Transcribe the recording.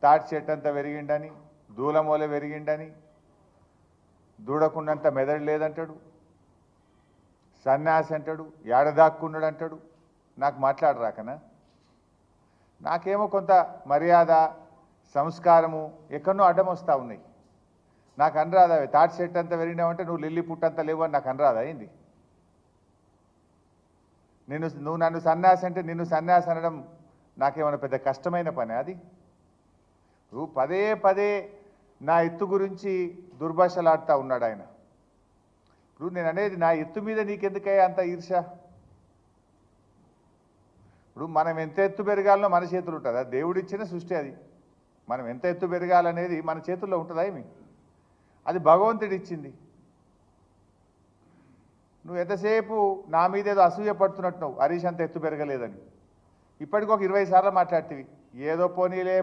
తాటి చెట్టు అంతా పెరిగిండని, దూలమూల పెరిగిండని, దూడకున్నంత మెదడు లేదంటాడు, సన్యాసి అంటాడు, ఏడదాక్కున్నాడు అంటాడు. నాకు మాట్లాడరాకనా? నాకేమో కొంత మర్యాద సంస్కారము ఎక్కడో అడ్డం వస్తూ ఉన్నాయి. నాకు అనరాదా? తాటి చెట్టు అంతా పెరిగినావంటే నువ్వు లిల్లీ పుట్టంతా లేవు అని నాకు అనరాదా? అయింది నువ్వు నన్ను సన్యాసి అంటే నిన్ను సన్యాసి అనడం నాకేమైనా పెద్ద కష్టమైన పని? అది నువ్వు పదే పదే నా ఎత్తు గురించి దుర్భాషలాడుతూ ఉన్నాడు ఆయన. ఇప్పుడు నేను అనేది నా ఎత్తు మీద నీకెందుకయ్యా అంత ఈర్ష? ఇప్పుడు మనం ఎంత ఎత్తు పెరగాలనో మన చేతులు ఉంటుంది. అది దేవుడిచ్చిన సృష్టి. అది మనం ఎంత ఎత్తు పెరగాలనేది మన చేతుల్లో ఉంటుందా ఏమి? అది భగవంతుడు ఇచ్చింది. నువ్వు ఎంతసేపు నా మీద ఏదో అసూయ పడుతున్నట్టు హరీష్ అంత ఎత్తు పెరగలేదని ఇప్పటికొక 20 సార్లు మాట్లాడుతీవి. ఏదో పోనీలే